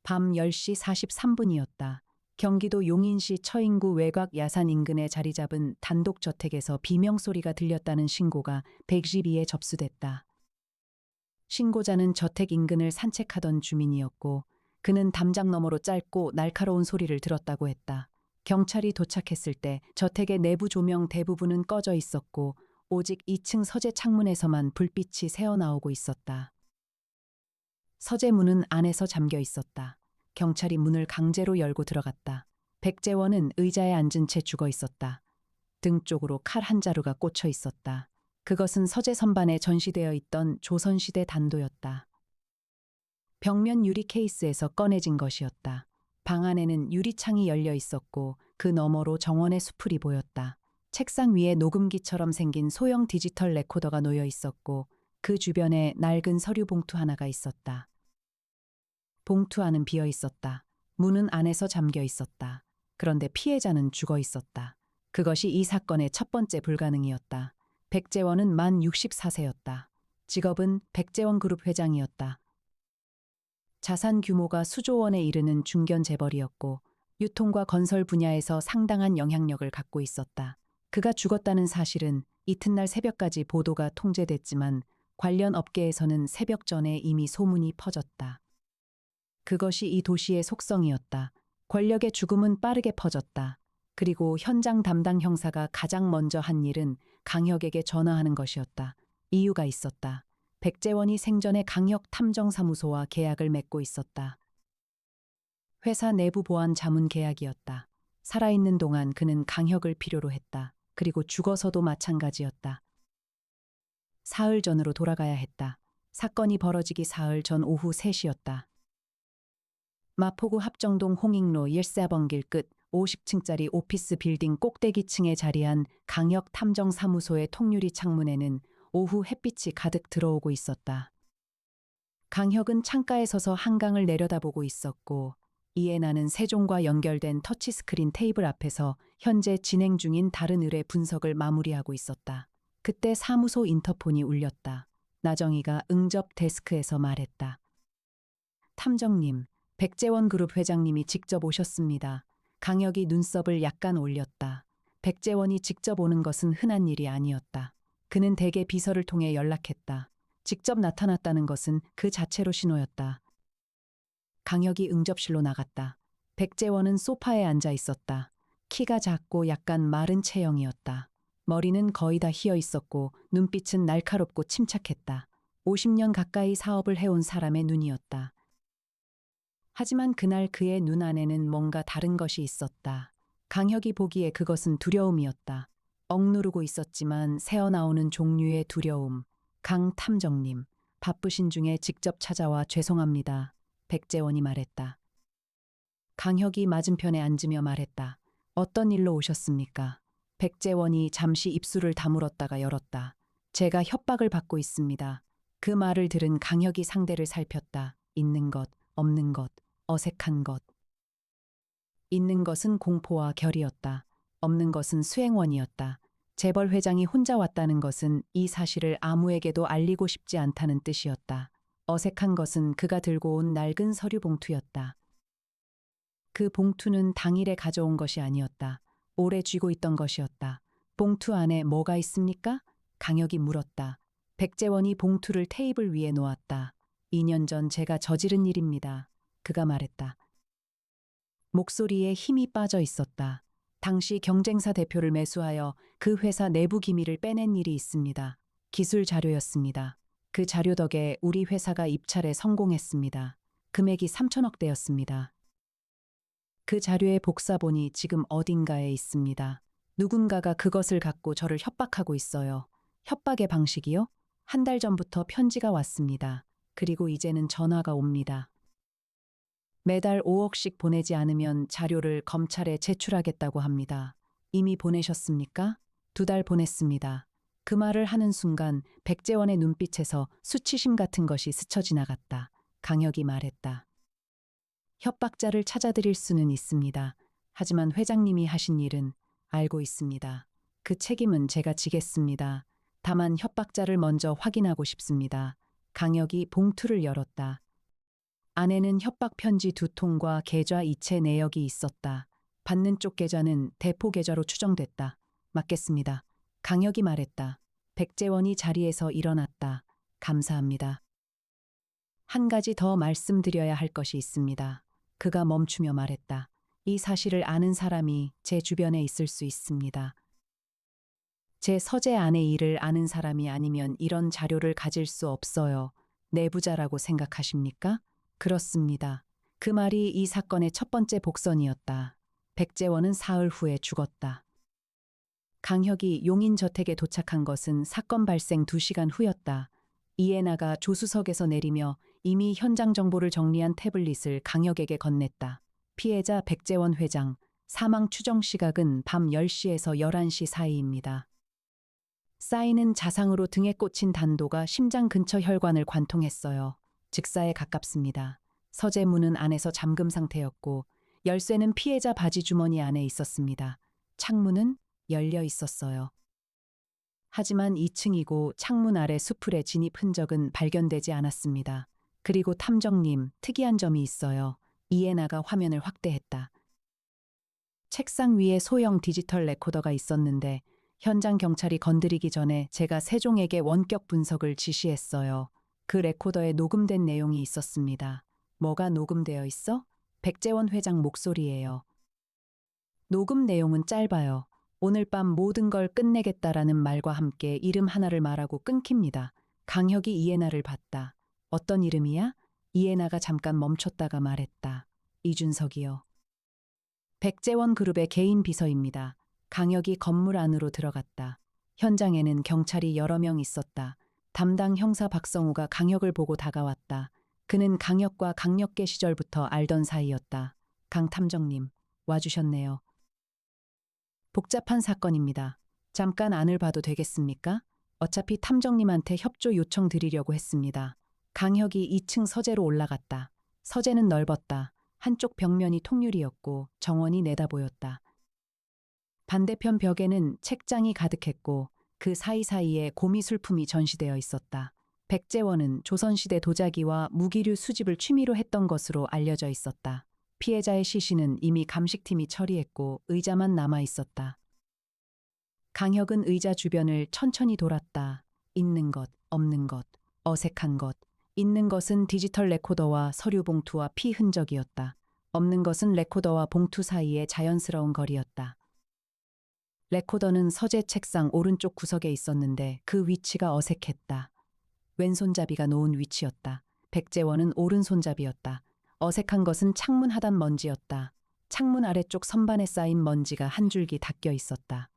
밤 10시 43분이었다. 경기도 용인시 처인구 외곽 야산 인근에 자리 잡은 단독저택에서 비명소리가 들렸다는 신고가 112에 접수됐다. 신고자는 저택 인근을 산책하던 주민이었고 그는 담장 너머로 짧고 날카로운 소리를 들었다고 했다. 경찰이 도착했을 때 저택의 내부 조명 대부분은 꺼져 있었고 오직 2층 서재 창문에서만 불빛이 새어나오고 있었다. 서재 문은 안에서 잠겨 있었다. 경찰이 문을 강제로 열고 들어갔다. 백재원은 의자에 앉은 채 죽어 있었다. 등 쪽으로 칼 한 자루가 꽂혀 있었다. 그것은 서재 선반에 전시되어 있던 조선시대 단도였다. 벽면 유리 케이스에서 꺼내진 것이었다. 방 안에는 유리창이 열려 있었고 그 너머로 정원의 수풀이 보였다. 책상 위에 녹음기처럼 생긴 소형 디지털 레코더가 놓여 있었고 그 주변에 낡은 서류 봉투 하나가 있었다. 봉투 안은 비어 있었다. 문은 안에서 잠겨 있었다. 그런데 피해자는 죽어 있었다. 그것이 이 사건의 첫 번째 불가능이었다. 백재원은 만 64세였다. 직업은 백재원 그룹 회장이었다. 자산 규모가 수조 원에 이르는 중견 재벌이었고 유통과 건설 분야에서 상당한 영향력을 갖고 있었다. 그가 죽었다는 사실은 이튿날 새벽까지 보도가 통제됐지만 관련 업계에서는 새벽 전에 이미 소문이 퍼졌다. 그것이 이 도시의 속성이었다. 권력의 죽음은 빠르게 퍼졌다. 그리고 현장 담당 형사가 가장 먼저 한 일은 강혁에게 전화하는 것이었다. 이유가 있었다. 백재원이 생전에 강혁 탐정사무소와 계약을 맺고 있었다. 회사 내부 보안 자문 계약이었다. 살아있는 동안 그는 강혁을 필요로 했다. 그리고 죽어서도 마찬가지였다. 사흘 전으로 돌아가야 했다. 사건이 벌어지기 사흘 전 오후 3시였다. 마포구 합정동 홍익로 14번길 끝 50층짜리 오피스 빌딩 꼭대기층에 자리한 강혁 탐정사무소의 통유리 창문에는 오후 햇빛이 가득 들어오고 있었다. 강혁은 창가에 서서 한강을 내려다보고 있었고 이에 나는 세종과 연결된 터치스크린 테이블 앞에서 현재 진행 중인 다른 의뢰 분석을 마무리하고 있었다. 그때 사무소 인터폰이 울렸다. 나정희가 응접 데스크에서 말했다. 탐정님, 백재원 그룹 회장님이 직접 오셨습니다. 강혁이 눈썹을 약간 올렸다. 백재원이 직접 오는 것은 흔한 일이 아니었다. 그는 대개 비서를 통해 연락했다. 직접 나타났다는 것은 그 자체로 신호였다. 강혁이 응접실로 나갔다. 백재원은 소파에 앉아 있었다. 키가 작고 약간 마른 체형이었다. 머리는 거의 다 휘어 있었고 눈빛은 날카롭고 침착했다. 50년 가까이 사업을 해온 사람의 눈이었다. 하지만 그날 그의 눈 안에는 뭔가 다른 것이 있었다. 강혁이 보기에 그것은 두려움이었다. 억누르고 있었지만 새어나오는 종류의 두려움. 강 탐정님, 바쁘신 중에 직접 찾아와 죄송합니다. 백재원이 말했다. 강혁이 맞은편에 앉으며 말했다. 어떤 일로 오셨습니까? 백재원이 잠시 입술을 다물었다가 열었다. 제가 협박을 받고 있습니다. 그 말을 들은 강혁이 상대를 살폈다. 있는 것, 없는 것, 어색한 것. 있는 것은 공포와 결이었다. 없는 것은 수행원이었다. 재벌 회장이 혼자 왔다는 것은 이 사실을 아무에게도 알리고 싶지 않다는 뜻이었다. 어색한 것은 그가 들고 온 낡은 서류 봉투였다. 그 봉투는 당일에 가져온 것이 아니었다. 오래 쥐고 있던 것이었다. 봉투 안에 뭐가 있습니까? 강혁이 물었다. 백재원이 봉투를 테이블 위에 놓았다. 2년 전 제가 저지른 일입니다. 그가 말했다. 목소리에 힘이 빠져 있었다. 당시 경쟁사 대표를 매수하여 그 회사 내부 기밀을 빼낸 일이 있습니다. 기술 자료였습니다. 그 자료 덕에 우리 회사가 입찰에 성공했습니다. 금액이 3천억대였습니다. 그 자료의 복사본이 지금 어딘가에 있습니다. 누군가가 그것을 갖고 저를 협박하고 있어요. 협박의 방식이요? 한 달 전부터 편지가 왔습니다. 그리고 이제는 전화가 옵니다. 매달 5억씩 보내지 않으면 자료를 검찰에 제출하겠다고 합니다. 이미 보내셨습니까? 2달 보냈습니다. 그 말을 하는 순간 백재원의 눈빛에서 수치심 같은 것이 스쳐 지나갔다. 강혁이 말했다. 협박자를 찾아드릴 수는 있습니다. 하지만 회장님이 하신 일은 알고 있습니다. 그 책임은 제가 지겠습니다. 다만 협박자를 먼저 확인하고 싶습니다. 강혁이 봉투를 열었다. 안에는 협박 편지 2통과 계좌 이체 내역이 있었다. 받는 쪽 계좌는 대포 계좌로 추정됐다. 맞겠습니다. 강혁이 말했다. 백재원이 자리에서 일어났다. 감사합니다. 한 가지 더 말씀드려야 할 것이 있습니다. 그가 멈추며 말했다. 이 사실을 아는 사람이 제 주변에 있을 수 있습니다. 제 서재 안의 일을 아는 사람이 아니면 이런 자료를 가질 수 없어요. 내부자라고 생각하십니까? 그렇습니다. 그 말이 이 사건의 첫 번째 복선이었다. 백재원은 사흘 후에 죽었다. 강혁이 용인저택에 도착한 것은 사건 발생 2시간 후였다. 이해나가 조수석에서 내리며 이미 현장 정보를 정리한 태블릿을 강혁에게 건넸다. 피해자 백재원 회장, 사망 추정 시각은 밤 10시에서 11시 사이입니다. 쌓이는 자상으로 등에 꽂힌 단도가 심장 근처 혈관을 관통했어요. 즉사에 가깝습니다. 서재 문은 안에서 잠금 상태였고 열쇠는 피해자 바지 주머니 안에 있었습니다. 창문은 열려 있었어요. 하지만 2층이고 창문 아래 수풀의 진입 흔적은 발견되지 않았습니다. 그리고 탐정님, 특이한 점이 있어요. 이해나가 화면을 확대했다. 책상 위에 소형 디지털 레코더가 있었는데 현장 경찰이 건드리기 전에 제가 세종에게 원격 분석을 지시했어요. 그 레코더에 녹음된 내용이 있었습니다. 뭐가 녹음되어 있어? 백재원 회장 목소리예요. 녹음 내용은 짧아요. 오늘 밤 모든 걸 끝내겠다라는 말과 함께 이름 하나를 말하고 끊깁니다. 강혁이 이해나를 봤다. 어떤 이름이야? 이해나가 잠깐 멈췄다가 말했다. 이준석이요. 백재원 그룹의 개인 비서입니다. 강혁이 건물 안으로 들어갔다. 현장에는 경찰이 여러 명 있었다. 담당 형사 박성우가 강혁을 보고 다가왔다. 그는 강혁과 강력계 시절부터 알던 사이였다. 강 탐정님, 와주셨네요. 복잡한 사건입니다. 잠깐 안을 봐도 되겠습니까? 어차피 탐정님한테 협조 요청 드리려고 했습니다. 강혁이 2층 서재로 올라갔다. 서재는 넓었다. 한쪽 벽면이 통유리였고 정원이 내다보였다. 반대편 벽에는 책장이 가득했고 그 사이사이에 고미술품이 전시되어 있었다. 백재원은 조선시대 도자기와 무기류 수집을 취미로 했던 것으로 알려져 있었다. 피해자의 시신은 이미 감식팀이 처리했고 의자만 남아 있었다. 강혁은 의자 주변을 천천히 돌았다. 있는 것, 없는 것, 어색한 것. 있는 것은 디지털 레코더와 서류 봉투와 피 흔적이었다. 없는 것은 레코더와 봉투 사이의 자연스러운 거리였다. 레코더는 서재 책상 오른쪽 구석에 있었는데 그 위치가 어색했다. 왼손잡이가 놓은 위치였다. 백재원은 오른손잡이였다. 어색한 것은 창문 하단 먼지였다. 창문 아래쪽 선반에 쌓인 먼지가 한 줄기 닦여 있었다.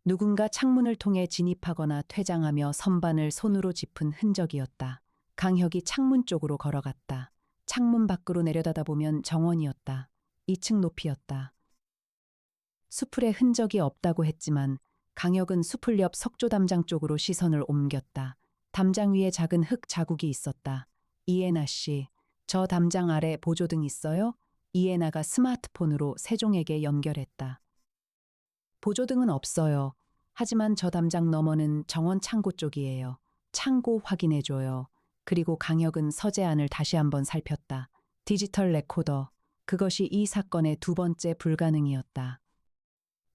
누군가 창문을 통해 진입하거나 퇴장하며 선반을 손으로 짚은 흔적이었다. 강혁이 창문 쪽으로 걸어갔다. 창문 밖으로 내려다보면 정원이었다. 2층 높이였다. 수풀에 흔적이 없다고 했지만 강혁은 수풀 옆 석조 담장 쪽으로 시선을 옮겼다. 담장 위에 작은 흙 자국이 있었다. 이해나 씨, 저 담장 아래 보조등 있어요? 이해나가 스마트폰으로 세종에게 연결했다. 보조등은 없어요. 하지만 저 담장 너머는 정원 창고 쪽이에요. 창고 확인해줘요. 그리고 강혁은 서재 안을 다시 한번 살폈다. 디지털 레코더. 그것이 이 사건의 2번째 불가능이었다.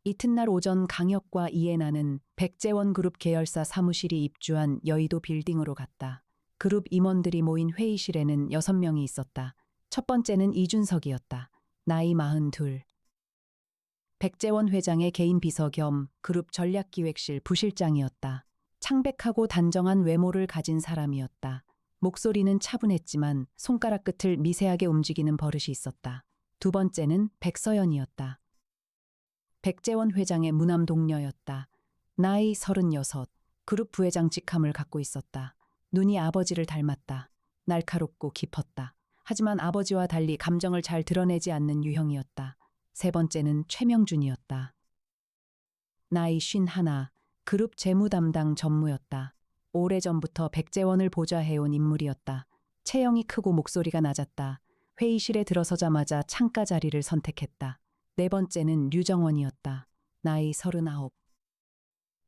이튿날 오전 강혁과 이해나는 백재원 그룹 계열사 사무실이 입주한 여의도 빌딩으로 갔다. 그룹 임원들이 모인 회의실에는 6명이 있었다. 첫 번째는 이준석이었다. 나이 42. 백재원 회장의 개인 비서 겸 그룹 전략기획실 부실장이었다. 창백하고 단정한 외모를 가진 사람이었다. 목소리는 차분했지만 손가락 끝을 미세하게 움직이는 버릇이 있었다. 두 번째는 백서연이었다. 백재원 회장의 무남 동료였다. 나이 36, 그룹 부회장 직함을 갖고 있었다. 눈이 아버지를 닮았다. 날카롭고 깊었다. 하지만 아버지와 달리 감정을 잘 드러내지 않는 유형이었다. 세 번째는 최명준이었다. 나이 51, 그룹 재무 담당 전무였다. 오래전부터 백재원을 보좌해온 인물이었다. 체형이 크고 목소리가 낮았다. 회의실에 들어서자마자 창가 자리를 선택했다. 네 번째는 류정원이었다. 나이 39.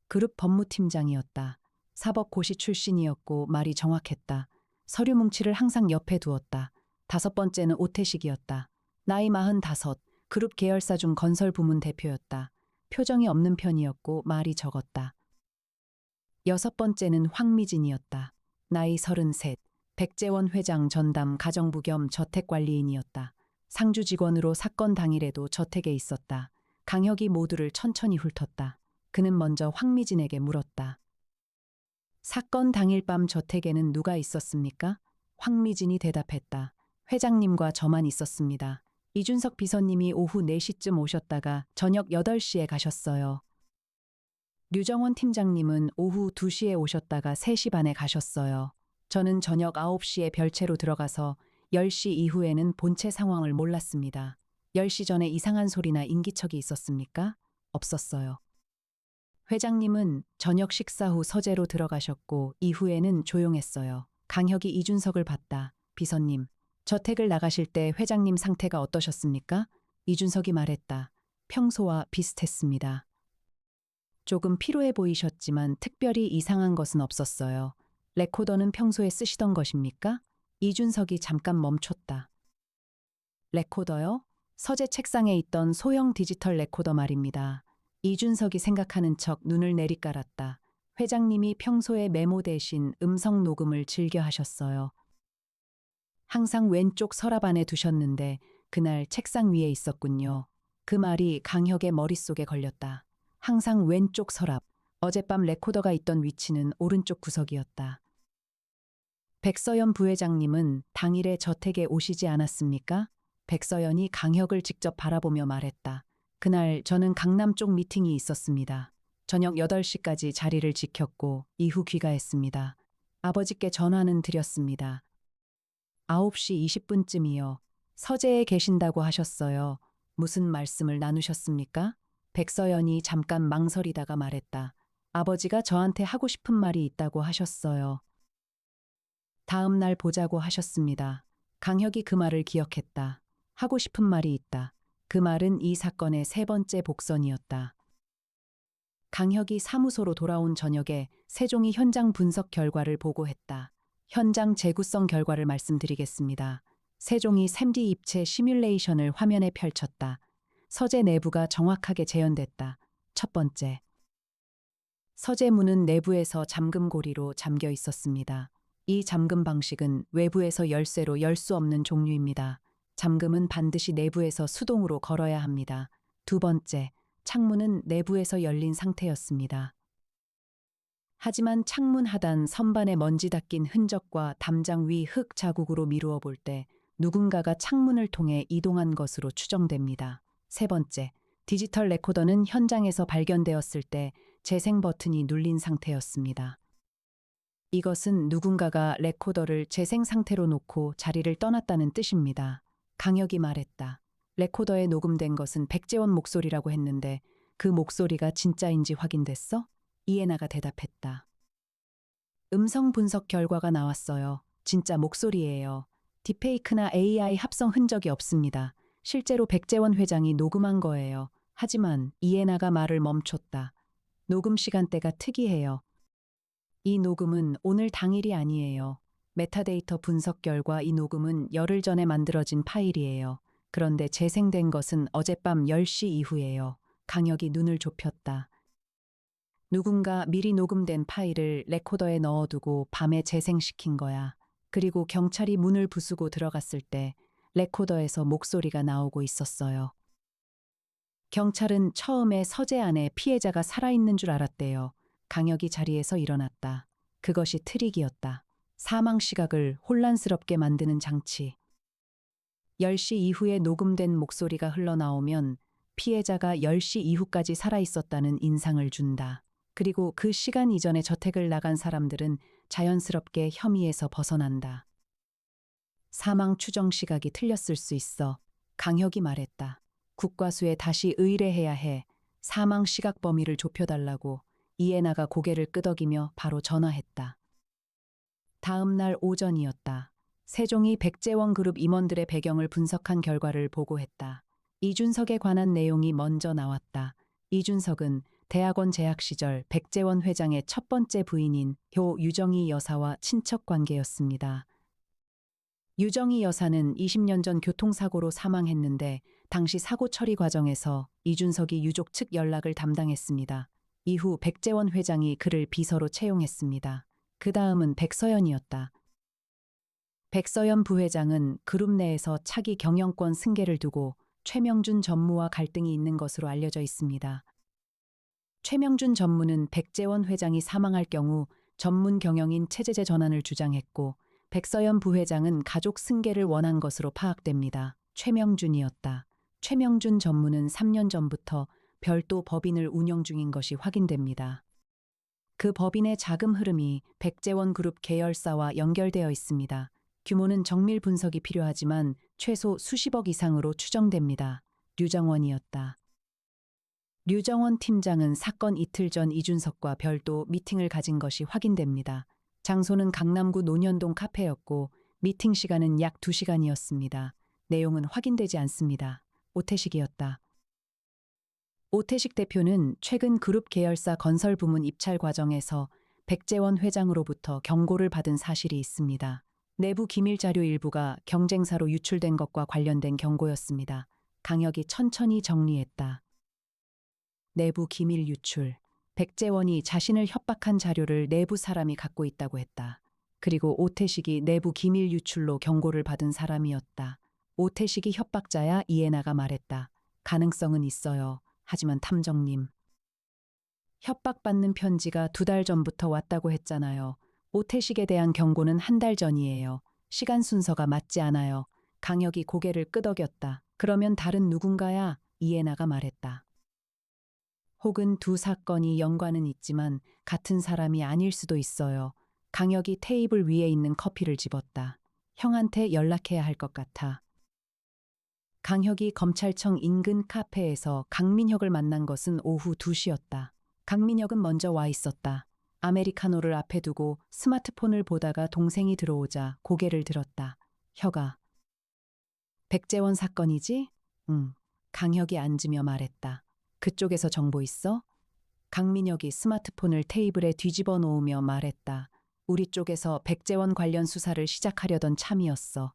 그룹 법무팀장이었다. 사법고시 출신이었고 말이 정확했다. 서류 뭉치를 항상 옆에 두었다. 5번째는 오태식이었다. 나이 45, 그룹 계열사 중 건설 부문 대표였다. 표정이 없는 편이었고 말이 적었다. 6번째는 황미진이었다. 나이 33, 백재원 회장 전담 가정부 겸 저택관리인이었다. 상주 직원으로 사건 당일에도 저택에 있었다. 강혁이 모두를 천천히 훑었다. 그는 먼저 황미진에게 물었다. 사건 당일 밤 저택에는 누가 있었습니까? 황미진이 대답했다. 회장님과 저만 있었습니다. 이준석 비서님이 오후 4시쯤 오셨다가 저녁 8시에 가셨어요. 류정원 팀장님은 오후 2시에 오셨다가 3시 반에 가셨어요. 저는 저녁 9시에 별채로 들어가서 10시 이후에는 본체 상황을 몰랐습니다. 10시 전에 이상한 소리나 인기척이 있었습니까? 없었어요. 회장님은 저녁 식사 후 서재로 들어가셨고 이후에는 조용했어요. 강혁이 이준석을 봤다. 비서님, 저택을 나가실 때 회장님 상태가 어떠셨습니까? 이준석이 말했다. 평소와 비슷했습니다. 조금 피로해 보이셨지만 특별히 이상한 것은 없었어요. 레코더는 평소에 쓰시던 것입니까? 이준석이 잠깐 멈췄다. 레코더요? 서재 책상에 있던 소형 디지털 레코더 말입니다. 이준석이 생각하는 척 눈을 내리깔았다. 회장님이 평소에 메모 대신 음성 녹음을 즐겨 하셨어요. 항상 왼쪽 서랍 안에 두셨는데 그날 책상 위에 있었군요. 그 말이 강혁의 머릿속에 걸렸다. 항상 왼쪽 서랍, 어젯밤 레코더가 있던 위치는 오른쪽 구석이었다. 백서연 부회장님은 당일에 저택에 오시지 않았습니까? 백서연이 강혁을 직접 바라보며 말했다. 그날 저는 강남 쪽 미팅이 있었습니다. 저녁 8시까지 자리를 지켰고 이후 귀가했습니다. 아버지께 전화는 드렸습니다. 9시 20분쯤이요. 서재에 계신다고 하셨어요. 무슨 말씀을 나누셨습니까? 백서연이 잠깐 망설이다가 말했다. 아버지가 저한테 하고 싶은 말이 있다고 하셨어요. 다음 날 보자고 하셨습니다. 강혁이 그 말을 기억했다. 하고 싶은 말이 있다. 그 말은 이 사건의 3번째 복선이었다. 강혁이 사무소로 돌아온 저녁에 세종이 현장 분석 결과를 보고했다. 현장 재구성 결과를 말씀드리겠습니다. 세종이 3D 입체 시뮬레이션을 화면에 펼쳤다. 서재 내부가 정확하게 재현됐다. 첫 번째. 서재 문은 내부에서 잠금고리로 잠겨 있었습니다. 이 잠금 방식은 외부에서 열쇠로 열 수 없는 종류입니다. 잠금은 반드시 내부에서 수동으로 걸어야 합니다. 두 번째, 창문은 내부에서 열린 상태였습니다. 하지만 창문 하단 선반에 먼지 닦인 흔적과 담장 위 흙 자국으로 미루어 볼 때 누군가가 창문을 통해 이동한 것으로 추정됩니다. 세 번째, 디지털 레코더는 현장에서 발견되었을 때 재생 버튼이 눌린 상태였습니다. 이것은 누군가가 레코더를 재생 상태로 놓고 자리를 떠났다는 뜻입니다. 강혁이 말했다. 레코더에 녹음된 것은 백재원 목소리라고 했는데 그 목소리가 진짜인지 확인됐어? 이해나가 대답했다. 음성 분석 결과가 나왔어요. 진짜 목소리예요. 딥페이크나 AI 합성 흔적이 없습니다. 실제로 백재원 회장이 녹음한 거예요. 하지만 이해나가 말을 멈췄다. 녹음 시간대가 특이해요. 이 녹음은 오늘 당일이 아니에요. 메타데이터 분석 결과 이 녹음은 열흘 전에 만들어진 파일이에요. 그런데 재생된 것은 어젯밤 10시 이후예요. 강혁이 눈을 좁혔다. 누군가 미리 녹음된 파일을 레코더에 넣어두고 밤에 재생시킨 거야. 그리고 경찰이 문을 부수고 들어갔을 때 레코더에서 목소리가 나오고 있었어요. 경찰은 처음에 서재 안에 피해자가 살아있는 줄 알았대요. 강혁이 자리에서 일어났다. 그것이 트릭이었다. 사망 시각을 혼란스럽게 만드는 장치. 10시 이후에 녹음된 목소리가 흘러나오면 피해자가 10시 이후까지 살아있었다는 인상을 준다. 그리고 그 시간 이전에 저택을 나간 사람들은 자연스럽게 혐의에서 벗어난다. 사망 추정 시각이 틀렸을 수 있어. 강혁이 말했다. 국과수에 다시 의뢰해야 해. 사망 시각 범위를 좁혀달라고. 이해나가 고개를 끄덕이며 바로 전화했다. 다음 날 오전이었다. 세종이 백재원 그룹 임원들의 배경을 분석한 결과를 보고했다. 이준석에 관한 내용이 먼저 나왔다. 이준석은 대학원 재학 시절 백재원 회장의 첫 번째 부인인 효 유정희 여사와 친척 관계였습니다. 유정희 여사는 20년 전 교통사고로 사망했는데 당시 사고 처리 과정에서 이준석이 유족 측 연락을 담당했습니다. 이후 백재원 회장이 그를 비서로 채용했습니다. 그 다음은 백서연이었다. 백서연 부회장은 그룹 내에서 차기 경영권 승계를 두고 최명준 전무와 갈등이 있는 것으로 알려져 있습니다. 최명준 전무는 백재원 회장이 사망할 경우 전문 경영인 체제제 전환을 주장했고 백서연 부회장은 가족 승계를 원한 것으로 파악됩니다. 최명준이었다. 최명준 전무는 3년 전부터 별도 법인을 운영 중인 것이 확인됩니다. 그 법인의 자금 흐름이 백재원 그룹 계열사와 연결되어 있습니다. 규모는 정밀 분석이 필요하지만 최소 수십억 이상으로 추정됩니다. 류정원이었다. 류정원 팀장은 사건 이틀 전 이준석과 별도 미팅을 가진 것이 확인됩니다. 장소는 강남구 논현동 카페였고 미팅 시간은 약 2시간이었습니다. 내용은 확인되지 않습니다. 오태식이었다. 오태식 대표는 최근 그룹 계열사 건설 부문 입찰 과정에서 백재원 회장으로부터 경고를 받은 사실이 있습니다. 내부 기밀 자료 일부가 경쟁사로 유출된 것과 관련된 경고였습니다. 강혁이 천천히 정리했다. 내부 기밀 유출. 백재원이 자신을 협박한 자료를 내부 사람이 갖고 있다고 했다. 그리고 오태식이 내부 기밀 유출로 경고를 받은 사람이었다. 오태식이 협박자야 이해나가 말했다. 가능성은 있어요. 하지만 탐정님. 협박받는 편지가 2달 전부터 왔다고 했잖아요. 오태식에 대한 경고는 1달 전이에요. 시간 순서가 맞지 않아요. 강혁이 고개를 끄덕였다. 그러면 다른 누군가야? 이해나가 말했다. 혹은 두 사건이 연관은 있지만 같은 사람이 아닐 수도 있어요. 강혁이 테이블 위에 있는 커피를 집었다. 형한테 연락해야 할 것 같아. 강혁이 검찰청 인근 카페에서 강민혁을 만난 것은 오후 2시였다. 강민혁은 먼저 와 있었다. 아메리카노를 앞에 두고 스마트폰을 보다가 동생이 들어오자 고개를 들었다. 혁아. 백재원 사건이지? 응. 강혁이 앉으며 말했다. 그쪽에서 정보 있어? 강민혁이 스마트폰을 테이블에 뒤집어 놓으며 말했다. 우리 쪽에서 백재원 관련 수사를 시작하려던 참이었어.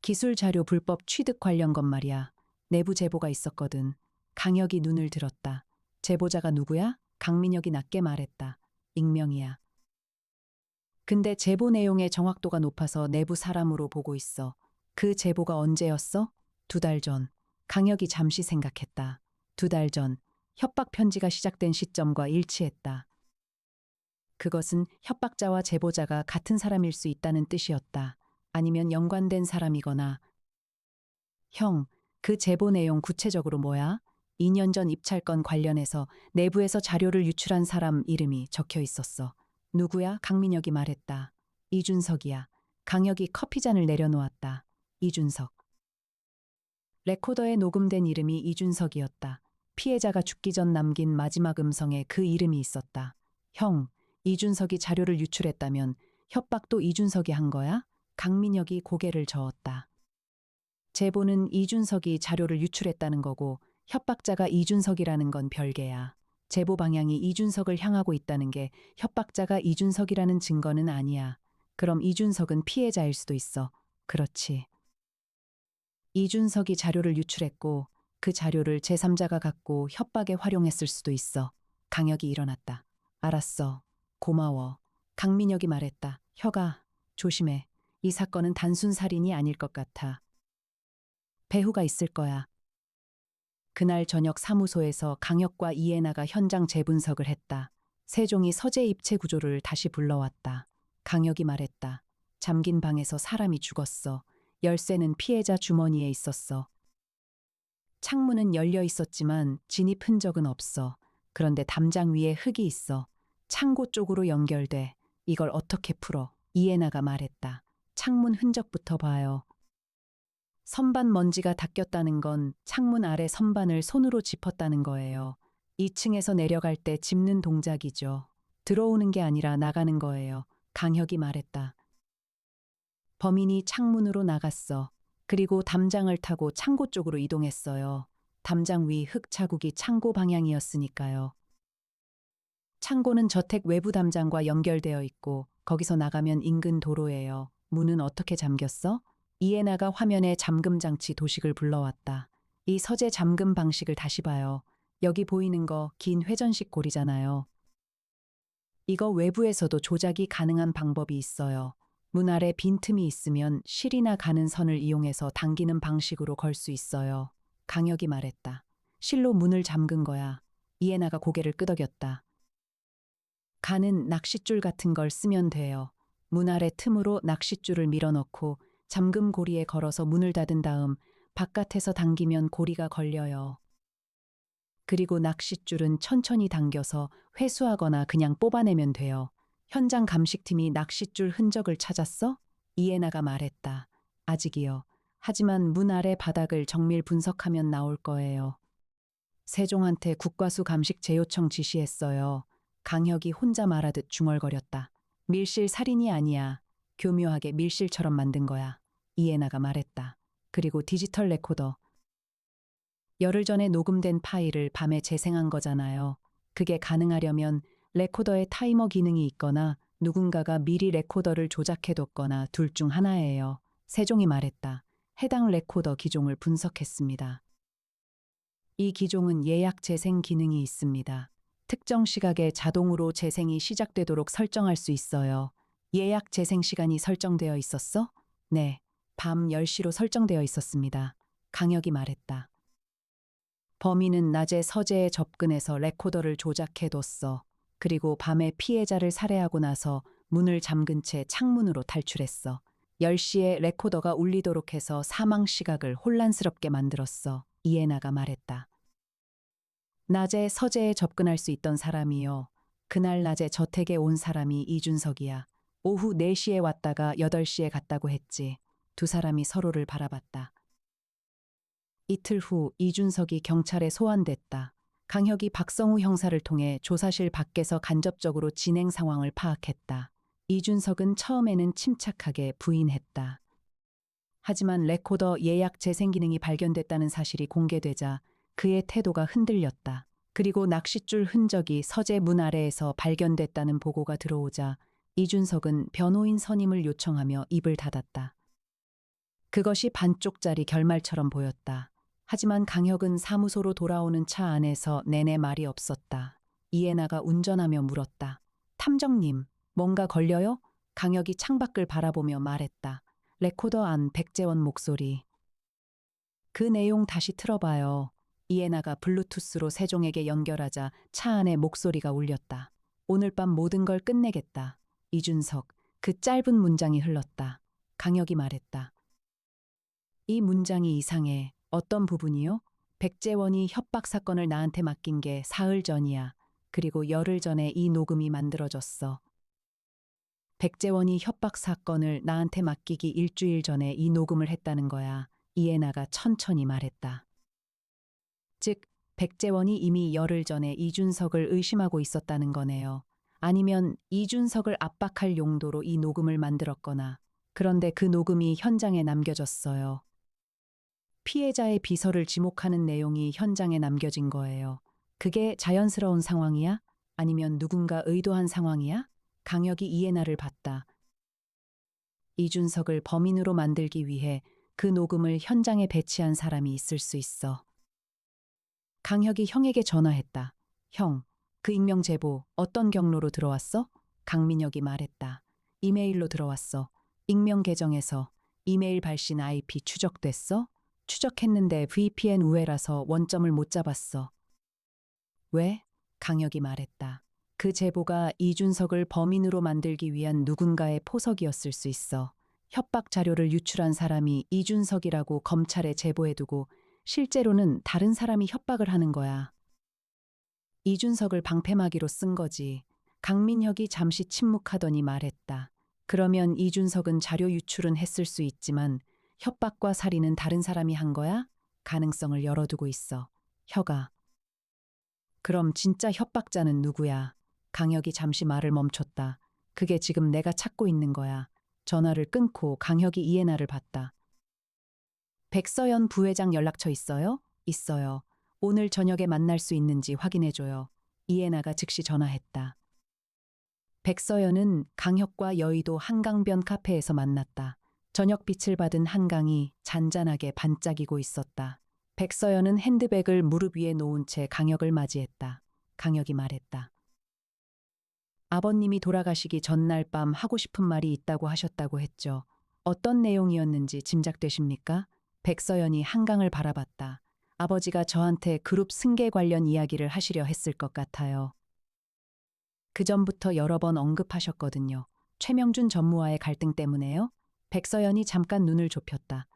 기술 자료 불법 취득 관련 것 말이야. 내부 제보가 있었거든. 강혁이 눈을 들었다. 제보자가 누구야? 강민혁이 낮게 말했다. 익명이야. 근데 제보 내용의 정확도가 높아서 내부 사람으로 보고 있어. 그 제보가 언제였어? 2달 전. 강혁이 잠시 생각했다. 2달 전. 협박 편지가 시작된 시점과 일치했다. 그것은 협박자와 제보자가 같은 사람일 수 있다는 뜻이었다. 아니면 연관된 사람이거나. 형, 그 제보 내용 구체적으로 뭐야? 2년 전 입찰건 관련해서 내부에서 자료를 유출한 사람 이름이 적혀 있었어. 누구야? 강민혁이 말했다. 이준석이야. 강혁이 커피잔을 내려놓았다. 이준석. 레코더에 녹음된 이름이 이준석이었다. 피해자가 죽기 전 남긴 마지막 음성에 그 이름이 있었다. 형, 이준석이 자료를 유출했다면 협박도 이준석이 한 거야? 강민혁이 고개를 저었다. 제보는 이준석이 자료를 유출했다는 거고 협박자가 이준석이라는 건 별개야. 제보 방향이 이준석을 향하고 있다는 게 협박자가 이준석이라는 증거는 아니야. 그럼 이준석은 피해자일 수도 있어. 그렇지. 이준석이 자료를 유출했고 그 자료를 제3자가 갖고 협박에 활용했을 수도 있어. 강혁이 일어났다. 알았어. 고마워. 강민혁이 말했다. 혁아, 조심해. 이 사건은 단순 살인이 아닐 것 같아. 배후가 있을 거야. 그날 저녁 사무소에서 강혁과 이해나가 현장 재분석을 했다. 세종이 서재 입체 구조를 다시 불러왔다. 강혁이 말했다. 잠긴 방에서 사람이 죽었어. 열쇠는 피해자 주머니에 있었어. 창문은 열려 있었지만 진입 흔적은 없어. 그런데 담장 위에 흙이 있어. 창고 쪽으로 연결돼. 이걸 어떻게 풀어? 이해나가 말했다. 창문 흔적부터 봐요. 선반 먼지가 닦였다는 건 창문 아래 선반을 손으로 짚었다는 거예요. 2층에서 내려갈 때 짚는 동작이죠. 들어오는 게 아니라 나가는 거예요. 강혁이 말했다. 범인이 창문으로 나갔어. 그리고 담장을 타고 창고 쪽으로 이동했어요. 담장 위 흙 자국이 창고 방향이었으니까요. 창고는 저택 외부 담장과 연결되어 있고 거기서 나가면 인근 도로예요. 문은 어떻게 잠겼어? 이에나가 화면에 잠금 장치 도식을 불러왔다. 이 서재 잠금 방식을 다시 봐요. 여기 보이는 거 긴 회전식 고리잖아요. 이거 외부에서도 조작이 가능한 방법이 있어요. 문 아래 빈틈이 있으면 실이나 가는 선을 이용해서 당기는 방식으로 걸 수 있어요. 강혁이 말했다. 실로 문을 잠근 거야. 이에나가 고개를 끄덕였다. 가는 낚싯줄 같은 걸 쓰면 돼요. 문 아래 틈으로 낚싯줄을 밀어넣고 잠금 고리에 걸어서 문을 닫은 다음 바깥에서 당기면 고리가 걸려요. 그리고 낚싯줄은 천천히 당겨서 회수하거나 그냥 뽑아내면 돼요. 현장 감식팀이 낚싯줄 흔적을 찾았어? 이에나가 말했다. 아직이요. 하지만 문 아래 바닥을 정밀 분석하면 나올 거예요. 세종한테 국과수 감식 재요청 지시했어요. 강혁이 혼자 말하듯 중얼거렸다. 밀실 살인이 아니야. 교묘하게 밀실처럼 만든 거야. 이에나가 말했다. 그리고 디지털 레코더. 열흘 전에 녹음된 파일을 밤에 재생한 거잖아요. 그게 가능하려면 레코더에 타이머 기능이 있거나 누군가가 미리 레코더를 조작해뒀거나 둘 중 하나예요. 세종이 말했다. 해당 레코더 기종을 분석했습니다. 이 기종은 예약 재생 기능이 있습니다. 특정 시각에 자동으로 재생이 시작되도록 설정할 수 있어요. 예약 재생 시간이 설정되어 있었어? 네, 밤 10시로 설정되어 있었습니다. 강혁이 말했다. 범인은 낮에 서재에 접근해서 레코더를 조작해뒀어. 그리고 밤에 피해자를 살해하고 나서 문을 잠근 채 창문으로 탈출했어. 10시에 레코더가 울리도록 해서 사망 시각을 혼란스럽게 만들었어. 이에나가 말했다. 낮에 서재에 접근할 수 있던 사람이요. 그날 낮에 저택에 온 사람이 이준석이야. 오후 4시에 왔다가 8시에 갔다고 했지. 두 사람이 서로를 바라봤다. 이틀 후 이준석이 경찰에 소환됐다. 강혁이 박성우 형사를 통해 조사실 밖에서 간접적으로 진행 상황을 파악했다. 이준석은 처음에는 침착하게 부인했다. 하지만 레코더 예약 재생 기능이 발견됐다는 사실이 공개되자 그의 태도가 흔들렸다. 그리고 낚싯줄 흔적이 서재 문 아래에서 발견됐다는 보고가 들어오자 이준석은 변호인 선임을 요청하며 입을 닫았다. 그것이 반쪽짜리 결말처럼 보였다. 하지만 강혁은 사무소로 돌아오는 차 안에서 내내 말이 없었다. 이에나가 운전하며 물었다. 탐정님, 뭔가 걸려요? 강혁이 창밖을 바라보며 말했다. 레코더 안 백재원 목소리. 그 내용 다시 틀어봐요. 이에나가 블루투스로 세종에게 연결하자 차 안에 목소리가 울렸다. 오늘 밤 모든 걸 끝내겠다. 이준석, 그 짧은 문장이 흘렀다. 강혁이 말했다. 이 문장이 이상해. 어떤 부분이요? 백재원이 협박 사건을 나한테 맡긴 게 사흘 전이야. 그리고 열흘 전에 이 녹음이 만들어졌어. 백재원이 협박 사건을 나한테 맡기기 일주일 전에 이 녹음을 했다는 거야. 이에나가 천천히 말했다. 즉, 백재원이 이미 열흘 전에 이준석을 의심하고 있었다는 거네요. 아니면 이준석을 압박할 용도로 이 녹음을 만들었거나, 그런데 그 녹음이 현장에 남겨졌어요. 피해자의 비서를 지목하는 내용이 현장에 남겨진 거예요. 그게 자연스러운 상황이야? 아니면 누군가 의도한 상황이야? 강혁이 이에나를 봤다. 이준석을 범인으로 만들기 위해 그 녹음을 현장에 배치한 사람이 있을 수 있어. 강혁이 형에게 전화했다. 형, 그 익명 제보 어떤 경로로 들어왔어? 강민혁이 말했다. 이메일로 들어왔어. 익명 계정에서 이메일 발신 IP 추적됐어? 추적했는데 VPN 우회라서 원점을 못 잡았어. 왜? 강혁이 말했다. 그 제보가 이준석을 범인으로 만들기 위한 누군가의 포석이었을 수 있어. 협박 자료를 유출한 사람이 이준석이라고 검찰에 제보해두고 실제로는 다른 사람이 협박을 하는 거야. 이준석을 방패막이로 쓴 거지. 강민혁이 잠시 침묵하더니 말했다. 그러면 이준석은 자료 유출은 했을 수 있지만 협박과 살인은 다른 사람이 한 거야? 가능성을 열어두고 있어. 혀가. 그럼 진짜 협박자는 누구야? 강혁이 잠시 말을 멈췄다. 그게 지금 내가 찾고 있는 거야. 전화를 끊고 강혁이 이에나를 봤다. 백서연 부회장 연락처 있어요? 있어요. 오늘 저녁에 만날 수 있는지 확인해줘요. 이에나가 즉시 전화했다. 백서연은 강혁과 여의도 한강변 카페에서 만났다. 저녁빛을 받은 한강이 잔잔하게 반짝이고 있었다. 백서연은 핸드백을 무릎 위에 놓은 채 강혁을 맞이했다. 강혁이 말했다. 아버님이 돌아가시기 전날 밤 하고 싶은 말이 있다고 하셨다고 했죠. 어떤 내용이었는지 짐작되십니까? 백서연이 한강을 바라봤다. 아버지가 저한테 그룹 승계 관련 이야기를 하시려 했을 것 같아요. 그 전부터 여러 번 언급하셨거든요. 최명준 전무와의 갈등 때문에요? 백서연이 잠깐 눈을 좁혔다.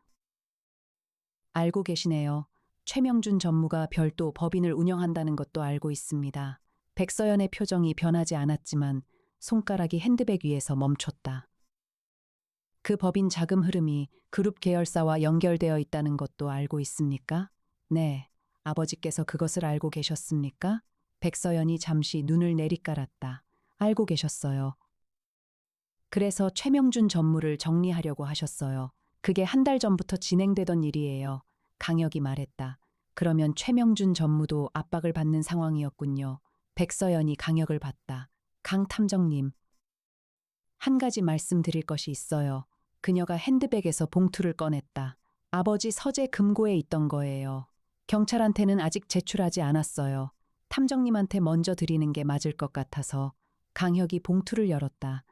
알고 계시네요. 최명준 전무가 별도 법인을 운영한다는 것도 알고 있습니다. 백서연의 표정이 변하지 않았지만 손가락이 핸드백 위에서 멈췄다. 그 법인 자금 흐름이 그룹 계열사와 연결되어 있다는 것도 알고 있습니까? 네. 아버지께서 그것을 알고 계셨습니까? 백서연이 잠시 눈을 내리깔았다. 알고 계셨어요. 그래서 최명준 전무를 정리하려고 하셨어요. 그게 한 달 전부터 진행되던 일이에요. 강혁이 말했다. 그러면 최명준 전무도 압박을 받는 상황이었군요. 백서연이 강혁을 봤다. 강 탐정님, 한 가지 말씀드릴 것이 있어요. 그녀가 핸드백에서 봉투를 꺼냈다. 아버지 서재 금고에 있던 거예요. 경찰한테는 아직 제출하지 않았어요. 탐정님한테 먼저 드리는 게 맞을 것 같아서. 강혁이 봉투를 열었다.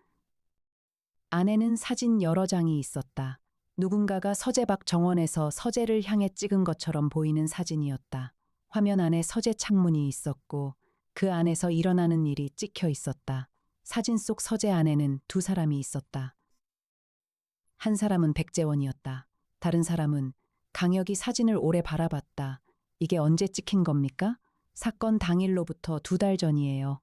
안에는 사진 여러 장이 있었다. 누군가가 서재 밖 정원에서 서재를 향해 찍은 것처럼 보이는 사진이었다. 화면 안에 서재 창문이 있었고 그 안에서 일어나는 일이 찍혀 있었다. 사진 속 서재 안에는 두 사람이 있었다. 한 사람은 백재원이었다. 다른 사람은 강혁이 사진을 오래 바라봤다. 이게 언제 찍힌 겁니까? 사건 당일로부터 2달 전이에요.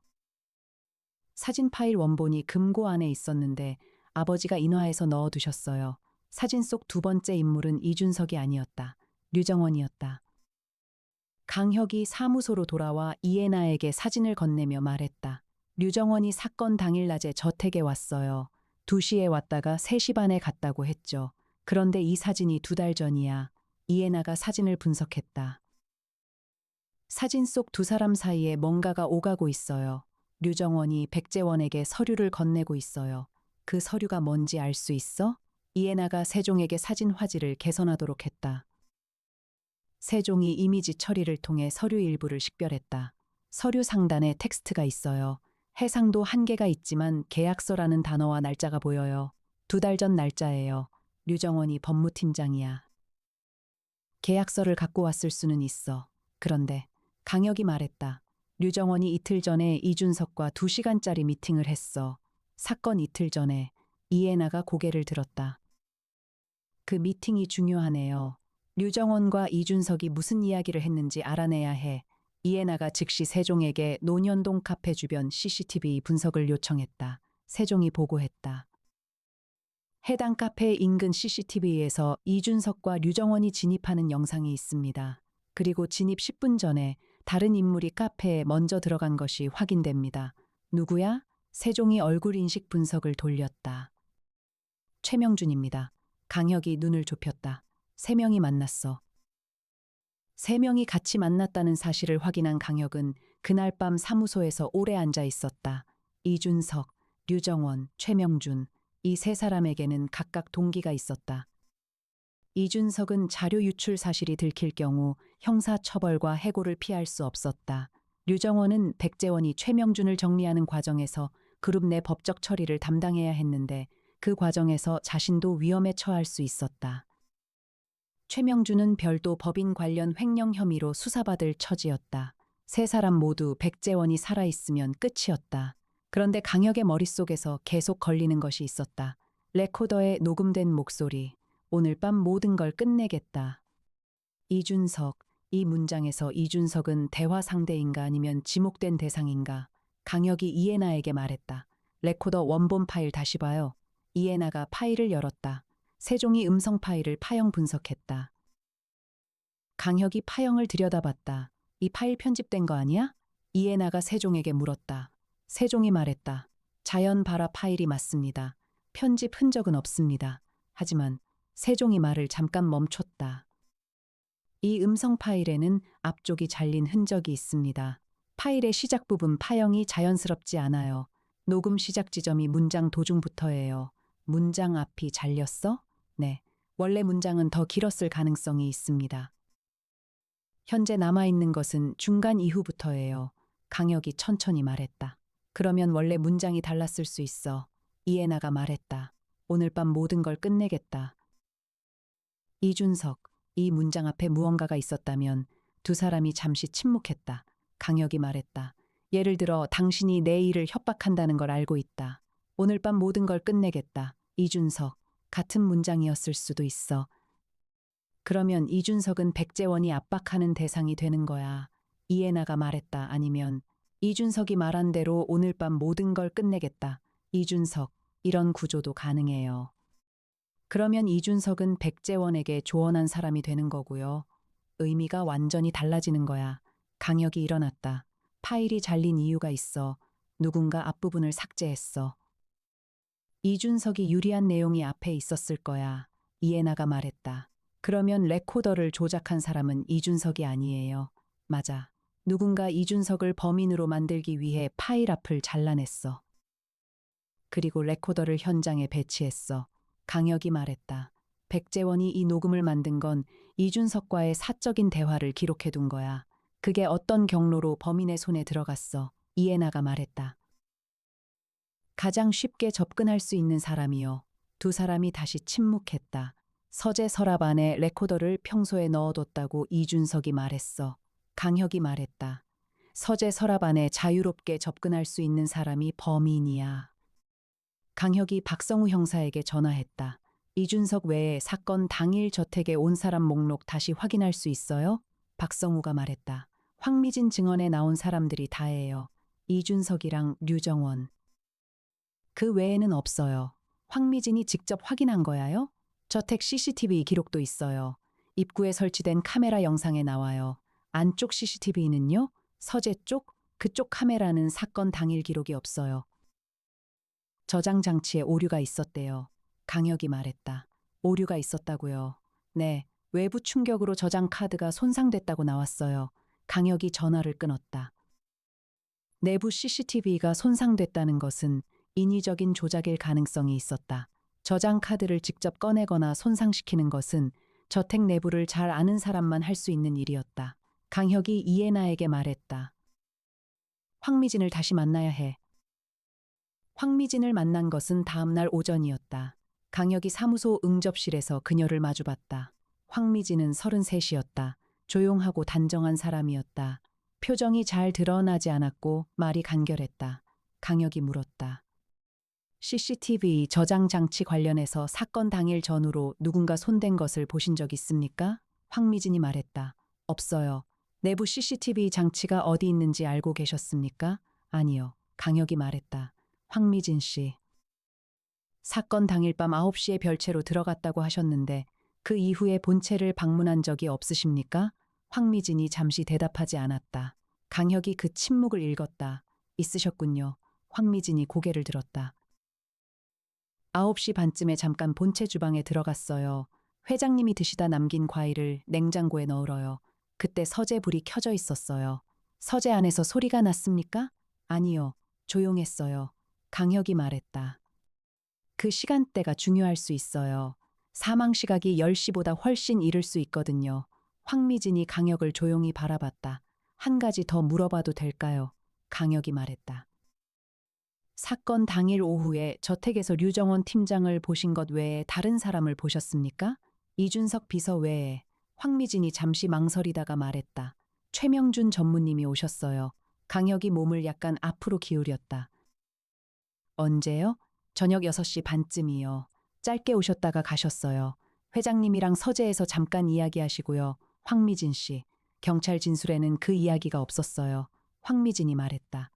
사진 파일 원본이 금고 안에 있었는데 아버지가 인화해서 넣어두셨어요. 사진 속 두 번째 인물은 이준석이 아니었다. 류정원이었다. 강혁이 사무소로 돌아와 이해나에게 사진을 건네며 말했다. 류정원이 사건 당일 낮에 저택에 왔어요. 2시에 왔다가 3시 반에 갔다고 했죠. 그런데 이 사진이 2달 전이야. 이해나가 사진을 분석했다. 사진 속 두 사람 사이에 뭔가가 오가고 있어요. 류정원이 백재원에게 서류를 건네고 있어요. 그 서류가 뭔지 알 수 있어? 이해나가 세종에게 사진 화질을 개선하도록 했다. 세종이 이미지 처리를 통해 서류 일부를 식별했다. 서류 상단에 텍스트가 있어요. 해상도 한계가 있지만 계약서라는 단어와 날짜가 보여요. 2달 전 날짜예요. 류정원이 법무팀장이야. 계약서를 갖고 왔을 수는 있어. 그런데 강혁이 말했다. 류정원이 이틀 전에 이준석과 2시간짜리 미팅을 했어. 사건 이틀 전에. 이해나가 고개를 들었다. 그 미팅이 중요하네요. 류정원과 이준석이 무슨 이야기를 했는지 알아내야 해. 이해나가 즉시 세종에게 논현동 카페 주변 CCTV 분석을 요청했다. 세종이 보고했다. 해당 카페 인근 CCTV에서 이준석과 류정원이 진입하는 영상이 있습니다. 그리고 진입 10분 전에 다른 인물이 카페에 먼저 들어간 것이 확인됩니다. 누구야? 세종이 얼굴 인식 분석을 돌렸다. 최명준입니다. 강혁이 눈을 좁혔다. 3명이 만났어. 3명이 같이 만났다는 사실을 확인한 강혁은 그날 밤 사무소에서 오래 앉아 있었다. 이준석, 류정원, 최명준, 이 3사람에게는 각각 동기가 있었다. 이준석은 자료 유출 사실이 들킬 경우 형사처벌과 해고를 피할 수 없었다. 류정원은 백재원이 최명준을 정리하는 과정에서 그룹 내 법적 처리를 담당해야 했는데 그 과정에서 자신도 위험에 처할 수 있었다. 최명준은 별도 법인 관련 횡령 혐의로 수사받을 처지였다. 3사람 모두 백재원이 살아있으면 끝이었다. 그런데 강혁의 머릿속에서 계속 걸리는 것이 있었다. 레코더에 녹음된 목소리. 오늘 밤 모든 걸 끝내겠다. 이준석. 이 문장에서 이준석은 대화 상대인가 아니면 지목된 대상인가? 강혁이 이해나에게 말했다. 레코더 원본 파일 다시 봐요. 이해나가 파일을 열었다. 세종이 음성 파일을 파형 분석했다. 강혁이 파형을 들여다봤다. 이 파일 편집된 거 아니야? 이해나가 세종에게 물었다. 세종이 말했다. 자연 발화 파일이 맞습니다. 편집 흔적은 없습니다. 하지만 세종이 말을 잠깐 멈췄다. 이 음성 파일에는 앞쪽이 잘린 흔적이 있습니다. 파일의 시작 부분 파형이 자연스럽지 않아요. 녹음 시작 지점이 문장 도중부터예요. 문장 앞이 잘렸어? 네. 원래 문장은 더 길었을 가능성이 있습니다. 현재 남아있는 것은 중간 이후부터예요. 강혁이 천천히 말했다. 그러면 원래 문장이 달랐을 수 있어. 이해나가 말했다. 오늘 밤 모든 걸 끝내겠다. 이준석, 이 문장 앞에 무언가가 있었다면 두 사람이 잠시 침묵했다. 강혁이 말했다. 예를 들어 당신이 내 일을 협박한다는 걸 알고 있다. 오늘 밤 모든 걸 끝내겠다. 이준석, 같은 문장이었을 수도 있어. 그러면 이준석은 백재원이 압박하는 대상이 되는 거야. 이해나가 말했다. 아니면 이준석이 말한 대로 오늘 밤 모든 걸 끝내겠다. 이준석, 이런 구조도 가능해요. 그러면 이준석은 백재원에게 조언한 사람이 되는 거고요. 의미가 완전히 달라지는 거야. 강혁이 일어났다. 파일이 잘린 이유가 있어. 누군가 앞부분을 삭제했어. 이준석이 유리한 내용이 앞에 있었을 거야. 이해나가 말했다. 그러면 레코더를 조작한 사람은 이준석이 아니에요. 맞아. 누군가 이준석을 범인으로 만들기 위해 파일 앞을 잘라냈어. 그리고 레코더를 현장에 배치했어. 강혁이 말했다. 백재원이 이 녹음을 만든 건 이준석과의 사적인 대화를 기록해둔 거야. 그게 어떤 경로로 범인의 손에 들어갔어. 이해나가 말했다. 가장 쉽게 접근할 수 있는 사람이요. 두 사람이 다시 침묵했다. 서재 서랍 안에 레코더를 평소에 넣어뒀다고 이준석이 말했어. 강혁이 말했다. 서재 서랍 안에 자유롭게 접근할 수 있는 사람이 범인이야. 강혁이 박성우 형사에게 전화했다. 이준석 외에 사건 당일 저택에 온 사람 목록 다시 확인할 수 있어요? 박성우가 말했다. 황미진 증언에 나온 사람들이 다예요. 이준석이랑 류정원. 그 외에는 없어요. 황미진이 직접 확인한 거야요? 저택 CCTV 기록도 있어요. 입구에 설치된 카메라 영상에 나와요. 안쪽 CCTV는요? 서재 쪽? 그쪽 카메라는 사건 당일 기록이 없어요. 저장 장치에 오류가 있었대요. 강혁이 말했다. 오류가 있었다고요. 네, 외부 충격으로 저장 카드가 손상됐다고 나왔어요. 강혁이 전화를 끊었다. 내부 CCTV가 손상됐다는 것은 인위적인 조작일 가능성이 있었다. 저장 카드를 직접 꺼내거나 손상시키는 것은 저택 내부를 잘 아는 사람만 할 수 있는 일이었다. 강혁이 이해나에게 말했다. 황미진을 다시 만나야 해. 황미진을 만난 것은 다음 날 오전이었다. 강혁이 사무소 응접실에서 그녀를 마주봤다. 황미진은 33이었다. 조용하고 단정한 사람이었다. 표정이 잘 드러나지 않았고 말이 간결했다. 강혁이 물었다. CCTV 저장 장치 관련해서 사건 당일 전후로 누군가 손댄 것을 보신 적 있습니까? 황미진이 말했다. 없어요. 내부 CCTV 장치가 어디 있는지 알고 계셨습니까? 아니요. 강혁이 말했다. 황미진 씨. 사건 당일 밤 9시에 별채로 들어갔다고 하셨는데 그 이후에 본체를 방문한 적이 없으십니까? 황미진이 잠시 대답하지 않았다. 강혁이 그 침묵을 읽었다. 있으셨군요. 황미진이 고개를 들었다. 9시 반쯤에 잠깐 본체 주방에 들어갔어요. 회장님이 드시다 남긴 과일을 냉장고에 넣으러요. 그때 서재 불이 켜져 있었어요. 서재 안에서 소리가 났습니까? 아니요. 조용했어요. 강혁이 말했다. 그 시간대가 중요할 수 있어요. 사망 시각이 10시보다 훨씬 이를 수 있거든요. 황미진이 강혁을 조용히 바라봤다. 한 가지 더 물어봐도 될까요? 강혁이 말했다. 사건 당일 오후에 저택에서 류정원 팀장을 보신 것 외에 다른 사람을 보셨습니까? 이준석 비서 외에. 황미진이 잠시 망설이다가 말했다. 최명준 전무님이 오셨어요. 강혁이 몸을 약간 앞으로 기울였다. 언제요? 저녁 6시 반쯤이요. 짧게 오셨다가 가셨어요. 회장님이랑 서재에서 잠깐 이야기하시고요. 황미진 씨. 경찰 진술에는 그 이야기가 없었어요. 황미진이 말했다.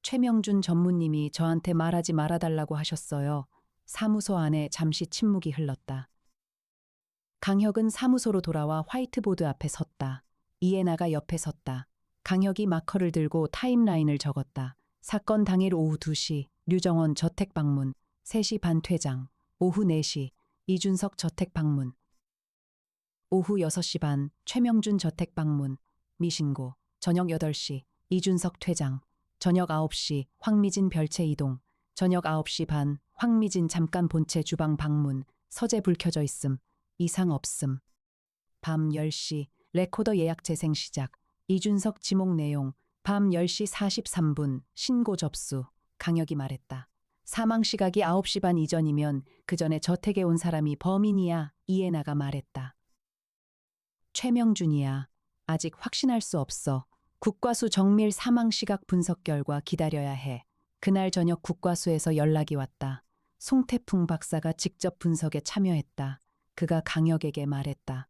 최명준 전무님이 저한테 말하지 말아달라고 하셨어요. 사무소 안에 잠시 침묵이 흘렀다. 강혁은 사무소로 돌아와 화이트보드 앞에 섰다. 이해나가 옆에 섰다. 강혁이 마커를 들고 타임라인을 적었다. 사건 당일 오후 2시 류정원 저택 방문, 3시 반 퇴장, 오후 4시 이준석 저택 방문, 오후 6시 반 최명준 저택 방문, 미신고, 저녁 8시 이준석 퇴장, 저녁 9시 황미진 별채 이동. 저녁 9시 반 황미진 잠깐 본체 주방 방문. 서재 불 켜져 있음. 이상 없음. 밤 10시 레코더 예약 재생 시작. 이준석 지목 내용. 밤 10시 43분 신고 접수. 강혁이 말했다. 사망 시각이 9시 반 이전이면 그 전에 저택에 온 사람이 범인이야. 이해나가 말했다. 최명준이야. 아직 확신할 수 없어. 국과수 정밀 사망 시각 분석 결과 기다려야 해. 그날 저녁 국과수에서 연락이 왔다. 송태풍 박사가 직접 분석에 참여했다. 그가 강혁에게 말했다.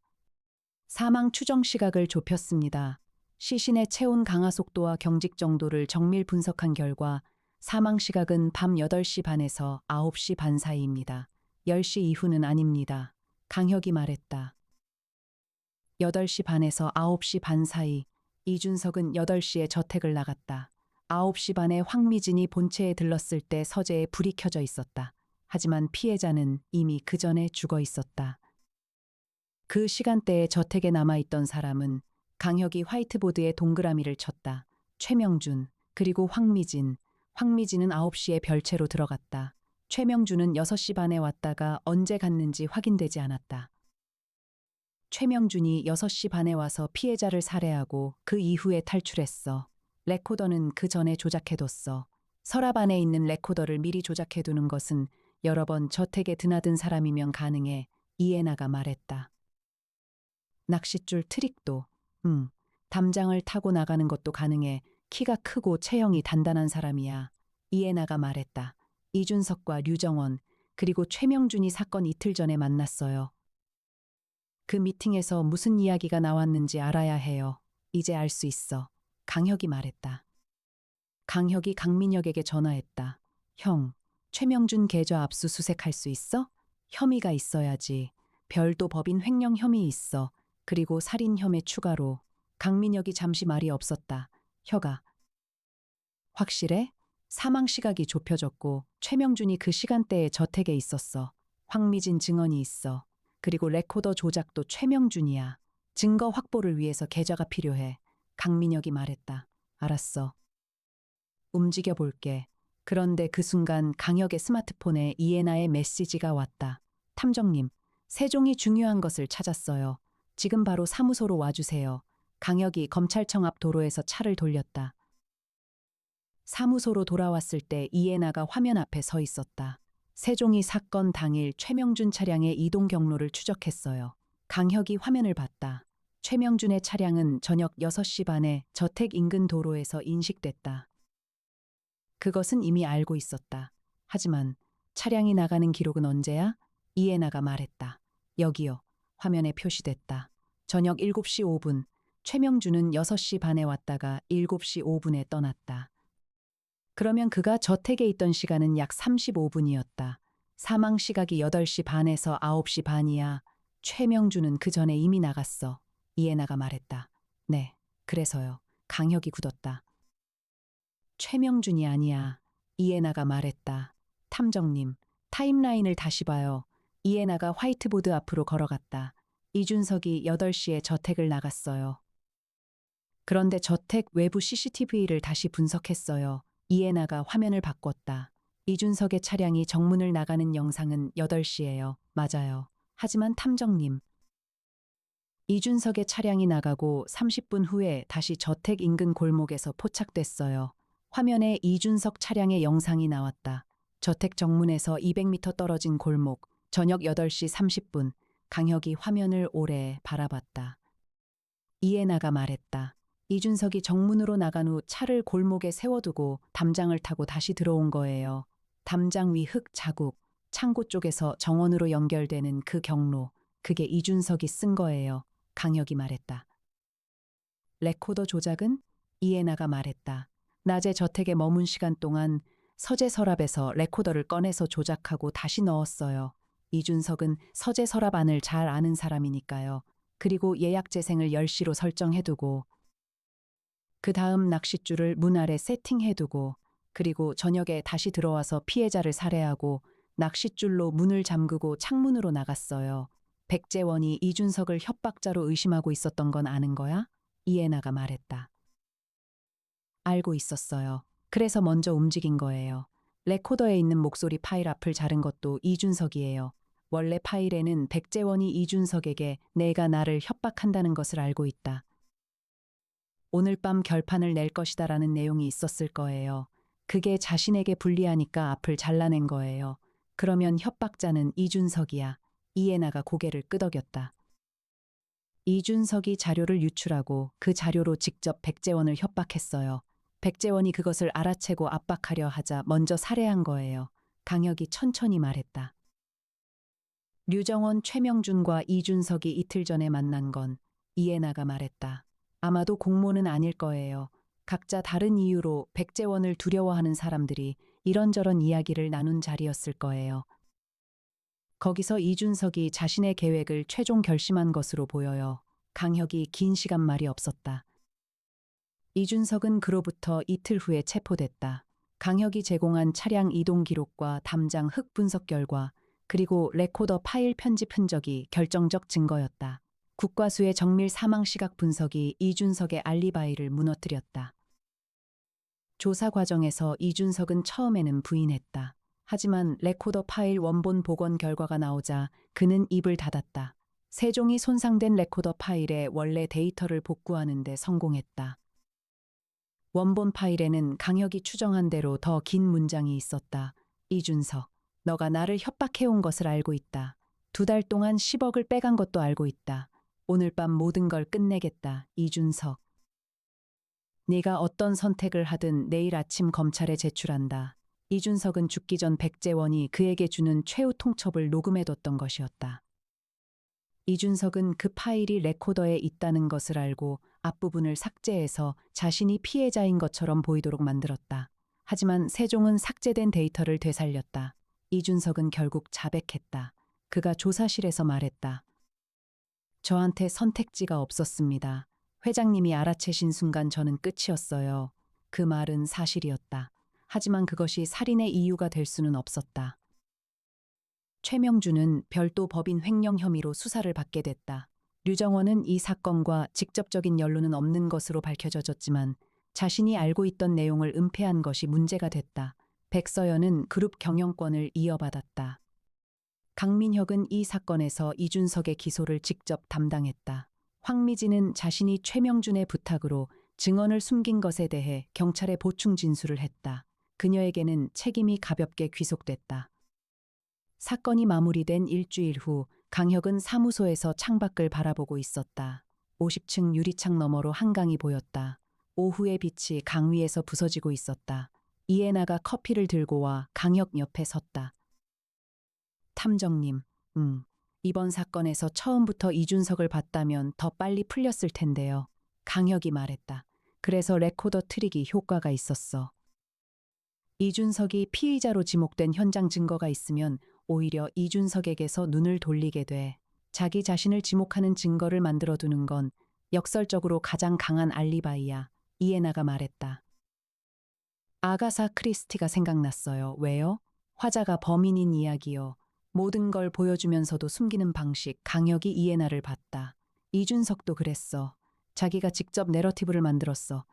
사망 추정 시각을 좁혔습니다. 시신의 체온 강화 속도와 경직 정도를 정밀 분석한 결과 사망 시각은 밤 8시 반에서 9시 반 사이입니다. 10시 이후는 아닙니다. 강혁이 말했다. 8시 반에서 9시 반 사이. 이준석은 8시에 저택을 나갔다. 9시 반에 황미진이 본체에 들렀을 때 서재에 불이 켜져 있었다. 하지만 피해자는 이미 그 전에 죽어 있었다. 그 시간대에 저택에 남아있던 사람은 강혁이 화이트보드에 동그라미를 쳤다. 최명준, 그리고 황미진. 황미진은 9시에 별채로 들어갔다. 최명준은 6시 반에 왔다가 언제 갔는지 확인되지 않았다. 최명준이 6시 반에 와서 피해자를 살해하고 그 이후에 탈출했어. 레코더는 그 전에 조작해뒀어. 서랍 안에 있는 레코더를 미리 조작해두는 것은 여러 번 저택에 드나든 사람이면 가능해. 이해나가 말했다. 낚싯줄 트릭도, 담장을 타고 나가는 것도 가능해. 키가 크고 체형이 단단한 사람이야. 이해나가 말했다. 이준석과 류정원, 그리고 최명준이 사건 이틀 전에 만났어요. 그 미팅에서 무슨 이야기가 나왔는지 알아야 해요. 이제 알 수 있어. 강혁이 말했다. 강혁이 강민혁에게 전화했다. 형, 최명준 계좌 압수수색할 수 있어? 혐의가 있어야지. 별도 법인 횡령 혐의 있어. 그리고 살인 혐의 추가로. 강민혁이 잠시 말이 없었다. 혀가. 확실해? 사망 시각이 좁혀졌고 최명준이 그 시간대에 저택에 있었어. 황미진 증언이 있어. 그리고 레코더 조작도 최명준이야. 증거 확보를 위해서 계좌가 필요해. 강민혁이 말했다. 알았어. 움직여 볼게. 그런데 그 순간 강혁의 스마트폰에 이해나의 메시지가 왔다. 탐정님, 세종이 중요한 것을 찾았어요. 지금 바로 사무소로 와주세요. 강혁이 검찰청 앞 도로에서 차를 돌렸다. 사무소로 돌아왔을 때 이해나가 화면 앞에 서 있었다. 세종이 사건 당일 최명준 차량의 이동 경로를 추적했어요. 강혁이 화면을 봤다. 최명준의 차량은 저녁 6시 반에 저택 인근 도로에서 인식됐다. 그것은 이미 알고 있었다. 하지만 차량이 나가는 기록은 언제야? 이해나가 말했다. 여기요. 화면에 표시됐다. 저녁 7시 5분. 최명준은 6시 반에 왔다가 7시 5분에 떠났다. 그러면 그가 저택에 있던 시간은 약 35분이었다. 사망 시각이 8시 반에서 9시 반이야. 최명준은 그 전에 이미 나갔어. 이해나가 말했다. 네, 그래서요. 강혁이 굳었다. 최명준이 아니야. 이해나가 말했다. 탐정님, 타임라인을 다시 봐요. 이해나가 화이트보드 앞으로 걸어갔다. 이준석이 8시에 저택을 나갔어요. 그런데 저택 외부 CCTV를 다시 분석했어요. 이해나가 화면을 바꿨다. 이준석의 차량이 정문을 나가는 영상은 8시예요. 맞아요. 하지만 탐정님, 이준석의 차량이 나가고 30분 후에 다시 저택 인근 골목에서 포착됐어요. 화면에 이준석 차량의 영상이 나왔다. 저택 정문에서 200m 떨어진 골목, 저녁 8시 30분, 강혁이 화면을 오래 바라봤다. 이해나가 말했다. 이준석이 정문으로 나간 후 차를 골목에 세워두고 담장을 타고 다시 들어온 거예요. 담장 위 흙 자국, 창고 쪽에서 정원으로 연결되는 그 경로, 그게 이준석이 쓴 거예요. 강혁이 말했다. 레코더 조작은? 이해나가 말했다. 낮에 저택에 머문 시간 동안 서재 서랍에서 레코더를 꺼내서 조작하고 다시 넣었어요. 이준석은 서재 서랍 안을 잘 아는 사람이니까요. 그리고 예약 재생을 10시로 설정해두고 그 다음 낚싯줄을 문 아래 세팅해두고 그리고 저녁에 다시 들어와서 피해자를 살해하고 낚싯줄로 문을 잠그고 창문으로 나갔어요. 백재원이 이준석을 협박자로 의심하고 있었던 건 아는 거야? 이해나가 말했다. 알고 있었어요. 그래서 먼저 움직인 거예요. 레코더에 있는 목소리 파일 앞을 자른 것도 이준석이에요. 원래 파일에는 백재원이 이준석에게 내가 나를 협박한다는 것을 알고 있다. 오늘 밤 결판을 낼 것이다라는 내용이 있었을 거예요. 그게 자신에게 불리하니까 앞을 잘라낸 거예요. 그러면 협박자는 이준석이야. 이해나가 고개를 끄덕였다. 이준석이 자료를 유출하고 그 자료로 직접 백재원을 협박했어요. 백재원이 그것을 알아채고 압박하려 하자 먼저 살해한 거예요. 강혁이 천천히 말했다. 류정원, 최명준과 이준석이 이틀 전에 만난 건 이해나가 말했다. 아마도 공모는 아닐 거예요. 각자 다른 이유로 백재원을 두려워하는 사람들이 이런저런 이야기를 나눈 자리였을 거예요. 거기서 이준석이 자신의 계획을 최종 결심한 것으로 보여요. 강혁이 긴 시간 말이 없었다. 이준석은 그로부터 이틀 후에 체포됐다. 강혁이 제공한 차량 이동 기록과 담장 흙 분석 결과 그리고 레코더 파일 편집 흔적이 결정적 증거였다. 국과수의 정밀 사망 시각 분석이 이준석의 알리바이를 무너뜨렸다. 조사 과정에서 이준석은 처음에는 부인했다. 하지만 레코더 파일 원본 복원 결과가 나오자 그는 입을 닫았다. 세종이 손상된 레코더 파일에 원래 데이터를 복구하는 데 성공했다. 원본 파일에는 강혁이 추정한 대로 더 긴 문장이 있었다. 이준석, 너가 나를 협박해온 것을 알고 있다. 2달 동안 10억을 빼간 것도 알고 있다. 오늘 밤 모든 걸 끝내겠다. 이준석. 네가 어떤 선택을 하든 내일 아침 검찰에 제출한다. 이준석은 죽기 전 백재원이 그에게 주는 최후 통첩을 녹음해뒀던 것이었다. 이준석은 그 파일이 레코더에 있다는 것을 알고 앞부분을 삭제해서 자신이 피해자인 것처럼 보이도록 만들었다. 하지만 세종은 삭제된 데이터를 되살렸다. 이준석은 결국 자백했다. 그가 조사실에서 말했다. 저한테 선택지가 없었습니다. 회장님이 알아채신 순간 저는 끝이었어요. 그 말은 사실이었다. 하지만 그것이 살인의 이유가 될 수는 없었다. 최명준은 별도 법인 횡령 혐의로 수사를 받게 됐다. 류정원은 이 사건과 직접적인 연루는 없는 것으로 밝혀졌지만 자신이 알고 있던 내용을 은폐한 것이 문제가 됐다. 백서연은 그룹 경영권을 이어받았다. 강민혁은 이 사건에서 이준석의 기소를 직접 담당했다. 황미진은 자신이 최명준의 부탁으로 증언을 숨긴 것에 대해 경찰에 보충 진술을 했다. 그녀에게는 책임이 가볍게 귀속됐다. 사건이 마무리된 일주일 후 강혁은 사무소에서 창밖을 바라보고 있었다. 50층 유리창 너머로 한강이 보였다. 오후의 빛이 강 위에서 부서지고 있었다. 이해나가 커피를 들고 와 강혁 옆에 섰다. 탐정님, 이번 사건에서 처음부터 이준석을 봤다면 더 빨리 풀렸을 텐데요. 강혁이 말했다. 그래서 레코더 트릭이 효과가 있었어. 이준석이 피의자로 지목된 현장 증거가 있으면 오히려 이준석에게서 눈을 돌리게 돼. 자기 자신을 지목하는 증거를 만들어두는 건 역설적으로 가장 강한 알리바이야. 이해나가 말했다. 아가사 크리스티가 생각났어요. 왜요? 화자가 범인인 이야기요. 모든 걸 보여주면서도 숨기는 방식. 강혁이 이해나를 봤다. 이준석도 그랬어. 자기가 직접 내러티브를 만들었어.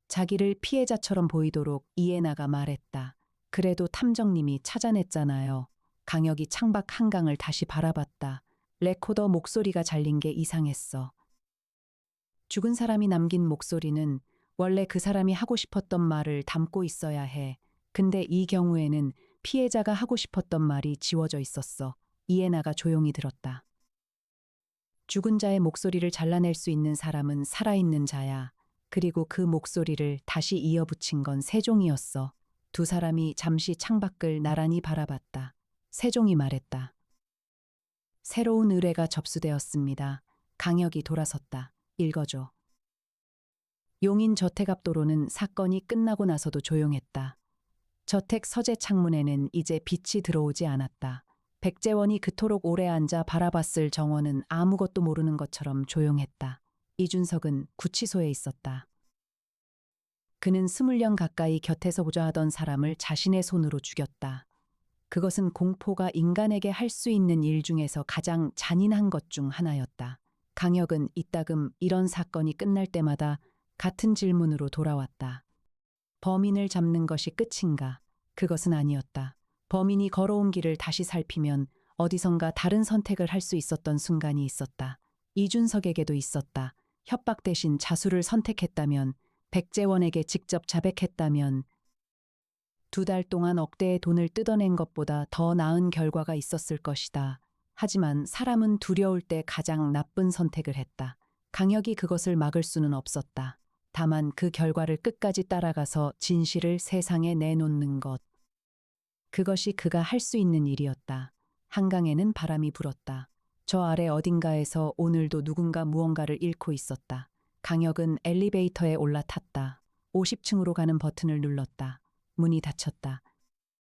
자기를 피해자처럼 보이도록 이해나가 말했다. 그래도 탐정님이 찾아냈잖아요. 강혁이 창밖 한강을 다시 바라봤다. 레코더 목소리가 잘린 게 이상했어. 죽은 사람이 남긴 목소리는 원래 그 사람이 하고 싶었던 말을 담고 있어야 해. 근데 이 경우에는 피해자가 하고 싶었던 말이 지워져 있었어. 이해나가 조용히 들었다. 죽은 자의 목소리를 잘라낼 수 있는 사람은 살아있는 자야. 그리고 그 목소리를 다시 이어붙인 건 세종이었어. 두 사람이 잠시 창밖을 나란히 바라봤다. 세종이 말했다. 새로운 의뢰가 접수되었습니다. 강혁이 돌아섰다. 읽어줘. 용인 저택앞도로는 사건이 끝나고 나서도 조용했다. 저택 서재 창문에는 이제 빛이 들어오지 않았다. 백재원이 그토록 오래 앉아 바라봤을 정원은 아무것도 모르는 것처럼 조용했다. 이준석은 구치소에 있었다. 그는 20년 가까이 곁에서 보좌하던 사람을 자신의 손으로 죽였다. 그것은 공포가 인간에게 할 수 있는 일 중에서 가장 잔인한 것 중 하나였다. 강혁은 이따금 이런 사건이 끝날 때마다 같은 질문으로 돌아왔다. 범인을 잡는 것이 끝인가? 그것은 아니었다. 범인이 걸어온 길을 다시 살피면 어디선가 다른 선택을 할 수 있었던 순간이 있었다. 이준석에게도 있었다. 협박 대신 자수를 선택했다면, 백재원에게 직접 자백했다면 2달 동안 억대의 돈을 뜯어낸 것보다 더 나은 결과가 있었을 것이다. 하지만 사람은 두려울 때 가장 나쁜 선택을 했다. 강혁이 그것을 막을 수는 없었다. 다만 그 결과를 끝까지 따라가서 진실을 세상에 내놓는 것. 그것이 그가 할 수 있는 일이었다. 한강에는 바람이 불었다. 저 아래 어딘가에서 오늘도 누군가 무언가를 잃고 있었다. 강혁은 엘리베이터에 올라탔다. 50층으로 가는 버튼을 눌렀다. 문이 닫혔다.